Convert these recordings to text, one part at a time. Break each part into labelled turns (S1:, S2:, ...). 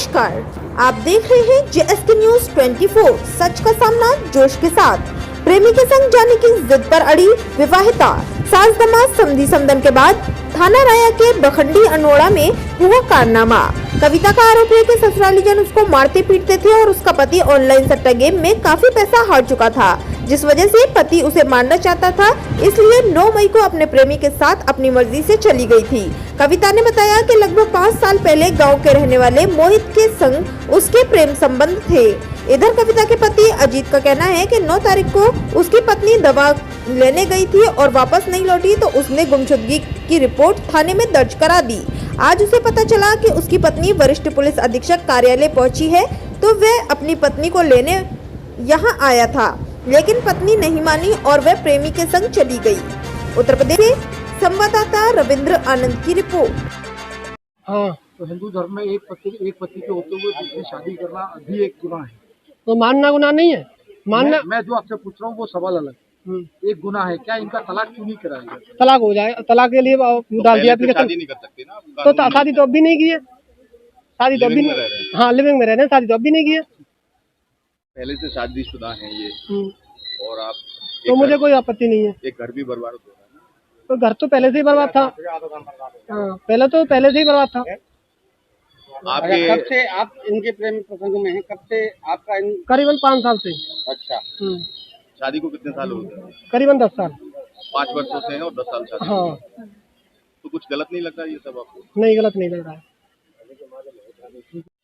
S1: नमस्कार, आप देख रहे हैं JSK न्यूज 24। सच का सामना जोश के साथ। प्रेमी के संग जाने की जिद पर अड़ी विवाहिता, सास दमाद समधी समदन के बाद थाना राया के बखंडी अनोड़ा में हुआ कारनामा। कविता का आरोप है कि ससुराली जन उसको मारते पीटते थे और उसका पति ऑनलाइन सट्टा गेम में काफी पैसा हार चुका था, जिस वजह से पति उसे मारना चाहता था। इसलिए 9 मई को अपने प्रेमी के साथ अपनी मर्जी से चली गई थी। कविता ने बताया कि लगभग 5 साल पहले गांव के रहने वाले मोहित के संग उसके प्रेम संबंध थे। इधर कविता के पति अजीत का कहना है कि 9 तारीख को उसकी पत्नी दवा लेने गई थी और वापस नहीं लौटी, तो उसने गुमशुदगी की रिपोर्ट थाने में दर्ज करा दी। आज उसे पता चला कि उसकी पत्नी वरिष्ठ पुलिस अधीक्षक कार्यालय पहुंची है, तो वह अपनी पत्नी को लेने यहां आया था, लेकिन पत्नी नहीं मानी और वह प्रेमी के संग चली गई। उत्तर प्रदेश से संवाददाता रविंद्र आनंद की रिपोर्ट।
S2: हाँ, तो हिंदू धर्म में एक पति के होते हुए दूसरी शादी करना भी एक गुनाह है।
S3: तो मानना गुनाह नहीं है? मानना
S2: मैं जो आपसे पूछ रहा हूँ वो सवाल अलग। एक गुनाह है, क्या इनका तलाक क्यों नहीं कराया?
S3: तलाक हो जाए, तलाक के लिए डाल दिया एप्लीकेशन।
S4: शादी नहीं कर सकते ना,
S3: तो शादी तो अब भी नहीं की है। शादी तो अभी नहीं, हाँ लिविंग में रह रहे हैं, शादी तो अब भी नहीं की है।
S4: पहले से शादीशुदा हैं ये, और आप
S3: तो मुझे कोई आपत्ति नहीं है।
S4: एक घर भी बर्बाद हो रहा है।
S3: तो घर तो पहले से ही बर्बाद था। हाँ, पहले से ही बर्बाद था।
S4: आपके
S5: कब से आप इनके प्रेम प्रसंग में हैं? कब से आपका
S3: करीबन 5 साल से।
S5: अच्छा,
S4: शादी को कितने साल हो गए?
S3: करीबन 10 साल।
S4: 5 वर्षों से हैं और 10 साल शादी।
S3: हाँ,
S4: तो कुछ गलत नहीं लगता ये सब आपको?
S3: नहीं, गलत नहीं लग रहा है।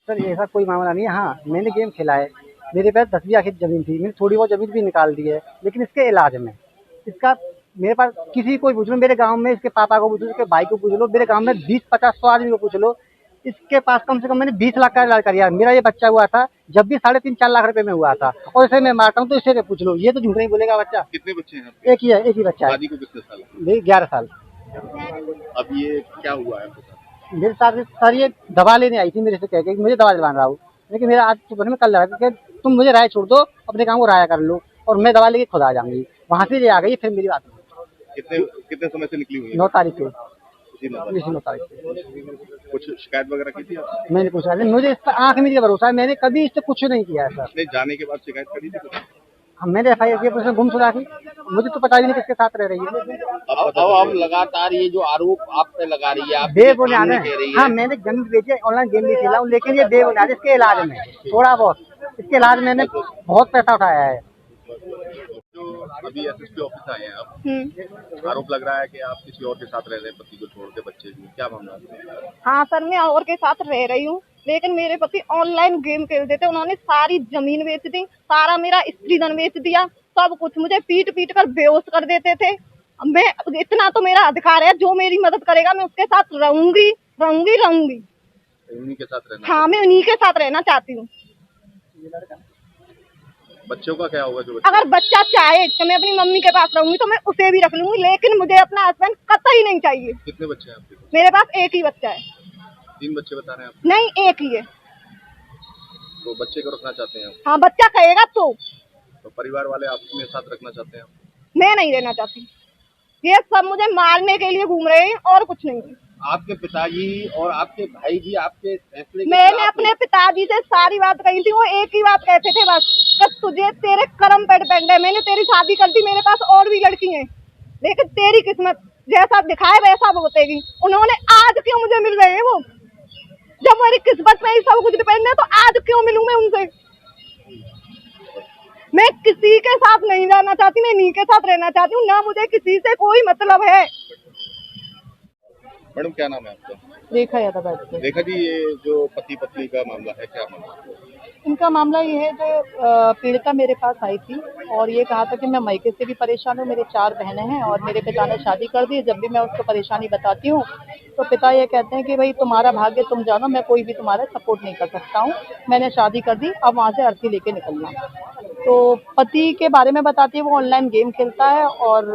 S5: सर ऐसा कोई मामला नहीं है। हाँ, मैंने गेम खेला है, मेरे पास 10 बीघा जमीन थी, मैंने थोड़ी बहुत जमीन भी निकाल दी है, लेकिन इसके इलाज में इसका मेरे पास किसी को पूछ लो, मेरे गांव में इसके पापा को पूछ लो, इसके भाई को पूछ लो, मेरे गांव में 20-50-100 आदमी को पूछ लो, इसके पास कम से कम मैंने 20 लाख का इलाज कर दिया। मेरा ये बच्चा हुआ था जब भी 3.5-4 लाख रुपए में हुआ था, और इसे मैं मारता हूँ तो इसे पूछ लो, ये तो झूठ नहीं बोलेगा बच्चा।
S4: कितने बच्चे हैं आपके?
S5: एक ही बच्चा है।
S4: शादी को कितने साल?
S5: मेरी 11 साल।
S4: अब ये क्या हुआ है आपके साथ?
S5: मेरे साथ सर ये दवा लेने आई थी मेरे से, कह के मुझे दवा दिलवा रहा हूँ, लेकिन मेरा आज सुबह में कल लगा कि तुम मुझे राय छोड़ दो, अपने काम को राया कर लो, और मैं दवा लेके खुद आ जाऊंगी। वहाँ से ये आ गई, फिर मेरी बात
S4: कितने समय से निकली हुई है?
S5: 9 तारीख को,
S4: इसी
S5: 9 तारीख को।
S4: कुछ शिकायत वगैरह की थी आपने?
S5: मैंने पूछा, मुझे इस पर आँख में भरोसा है, मैंने कभी इससे कुछ नहीं किया है सर।
S4: नहीं, जाने के बाद शिकायत करी थी कुछ?
S5: मैंने FIR किया, उसने गुमशुदा की, मुझे तो पता भी नहीं किसके साथ रह रही है।
S4: अब लगातार ये जो आरोप आप पे लगा रही है, आप
S5: बेबुनियाद है। हाँ, मैंने जमीन बेची, ऑनलाइन गेम भी खेला हूँ, लेकिन ये बेबुनियाद है। इसके इलाज में थोड़ा बहुत, इसके इलाज में मैंने बहुत पैसा उठाया है।
S4: जो अभी SSP ऑफिस आए हैं आप, आरोप लग रहा है कि आप किसी और के साथ रह रहे हैं, पति को छोड़ के, बच्चे भी, क्या मामला है?
S6: हाँ सर, मैं और के साथ रह रही हूँ, लेकिन मेरे पति ऑनलाइन गेम खेलते थे। उन्होंने सारी जमीन बेच दी, सारा मेरा स्त्री धन बेच दिया, सब कुछ। मुझे पीट पीट कर बेहोश कर देते थे। मैं इतना तो मेरा अधिकार है, जो मेरी मदद करेगा मैं उसके साथ रहूंगी।
S4: उन्हीं के साथ रहना?
S6: हाँ, मैं उन्हीं के साथ रहना चाहती हूँ।
S4: बच्चों का क्या होगा? जो
S6: अगर बच्चा चाहे तो मैं अपनी मम्मी के पास रहूंगी, तो मैं उसे भी रख लूंगी, लेकिन मुझे अपना हस्बैंड कतई नहीं चाहिए।
S4: कितने बच्चे हैं आपके?
S6: मेरे पास एक ही बच्चा है।
S4: 3 बच्चे बता रहे हैं आप?
S6: नहीं, एक ही है।
S4: तो बच्चे को रखना चाहते हैं आप?
S6: हाँ, बच्चा कहेगा तो
S4: परिवार वाले आपके साथ रखना चाहते हैं आप?
S6: मैं नहीं रहना चाहती। ये सब मुझे मारने के लिए घूम रहे हैं और कुछ नहीं।
S4: आपके पिताजी और आपके भाई भी आपके फैसले?
S6: मैंने अपने पिताजी से सारी बात कही थी, वो एक ही बात कहते थे बस, कि तुझे तेरे कर्म पे डिपेंड है। मैंने तेरी शादी कर दी, मेरे पास और भी लड़की हैं, लेकिन तेरी किस्मत जैसा दिखाए वैसा भुगतेगी। उन्होंने आज क्यों मुझे मिल रहे हैं वो, जब मेरी किस्मत में ही सब कुछ डिपेंड है, तो आज क्यों मिलूं मैं उनसे? मैं किसी के साथ नहीं रहना चाहती, मैं इन्हीं के साथ रहना चाहती हूँ, ना मुझे किसी से कोई मतलब है।
S4: मैडम, क्या नाम है आपका?
S3: रेखा यादव।
S4: रेखा जी, ये जो पति पत्नी का मामला है, क्या मामला है?
S3: इनका मामला ये है, जो पीड़िता मेरे पास आई थी और ये कहा था कि मैं मायके से भी परेशान हूँ, मेरे 4 बहनें हैं और मेरे पिता ने शादी कर दी। जब भी मैं उसको परेशानी बताती हूँ तो पिता ये कहते हैं कि भाई तुम्हारा भाग्य तुम जानो, मैं कोई भी तुम्हारा सपोर्ट नहीं कर सकता हूँ, मैंने शादी कर दी, अब वहाँ से अर्थी लेके निकलना। तो पति के बारे में बताती है, वो ऑनलाइन गेम खेलता है और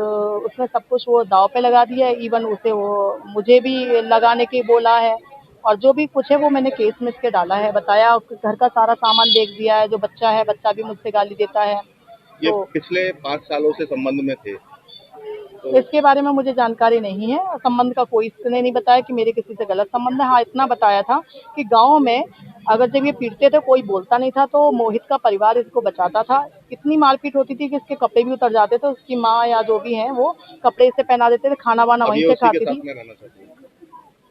S3: उसने सब कुछ वो दाव पे लगा दिया है। इवन उसे वो मुझे भी लगाने की बोला है, और जो भी कुछ है वो मैंने केस में इसके डाला है, बताया, घर का सारा सामान बेच दिया है। जो बच्चा है, बच्चा भी मुझसे गाली देता है।
S4: ये
S3: तो
S4: पिछले 5 सालों से संबंध में थे?
S3: तो इसके बारे में मुझे जानकारी नहीं है। संबंध का कोई इसने नहीं बताया कि मेरे किसी से गलत संबंध है। हाँ, इतना बताया था कि गांव में अगर जब ये पीटते थे कोई बोलता नहीं था तो मोहित का परिवार इसको बचाता था। इतनी मारपीट होती थी कि इसके कपड़े भी उतर जाते थे, उसकी माँ या जो भी है वो कपड़े इसे पहना देते थे, खाना वाना
S4: अभी
S3: वहीं
S4: ये
S3: से
S4: उसी के
S3: खाती
S4: साथ
S3: थी।
S4: में रहना चाहती है।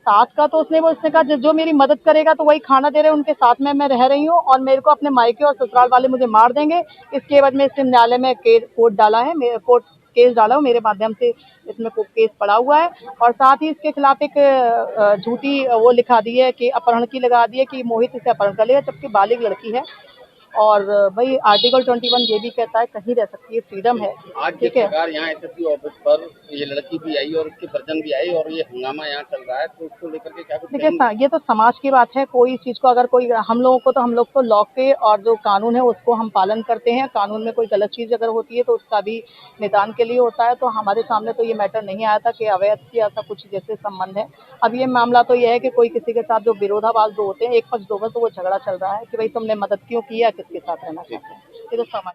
S3: साथ का तो उसने कहा जो मेरी मदद करेगा तो वही खाना दे रहे हैं, उनके साथ में मैं रह रही हूँ और मेरे को अपने मायके और ससुराल वाले मुझे मार देंगे। इसके बाद में इसने न्यायालय में कोर्ट केस डाला हो, मेरे माध्यम से इसमें केस पड़ा हुआ है। और साथ ही इसके खिलाफ एक झूठी वो लिखा दी है कि अपहरण की लगा दी है कि मोहित इसे अपहरण कर लेगा, जबकि बालिग लड़की है। और भाई आर्टिकल 21 ये भी कहता है कहीं रह सकती है, फ्रीडम है,
S7: आज
S3: ठीक है।
S7: सरकार यहाँ एसएसपी ऑफिस पर ये लड़की भी आई और उसके परिजन भी आए और ये हंगामा यहाँ चल रहा है, तो उसको लेकर के क्या कुछ
S3: देखिए
S7: कहेंगे?
S3: ये तो समाज की बात है। कोई इस चीज को अगर कोई हम लोग तो लॉ के और जो कानून है उसको हम पालन करते हैं। कानून में कोई गलत चीज अगर होती है तो उसका भी निदान के लिए होता है। तो हमारे सामने तो ये मैटर नहीं आया था कि अवैध की ऐसा कुछ जैसे संबंध है। अब ये मामला तो ये है कि कोई किसी के साथ जो विरोधाभास जो होते हैं, एक पक्ष दो पक्ष, तो वो झगड़ा चल रहा है कि भाई तुमने मदद क्यों की है, किसके साथ रहना चाहते हैं। ये तो समाज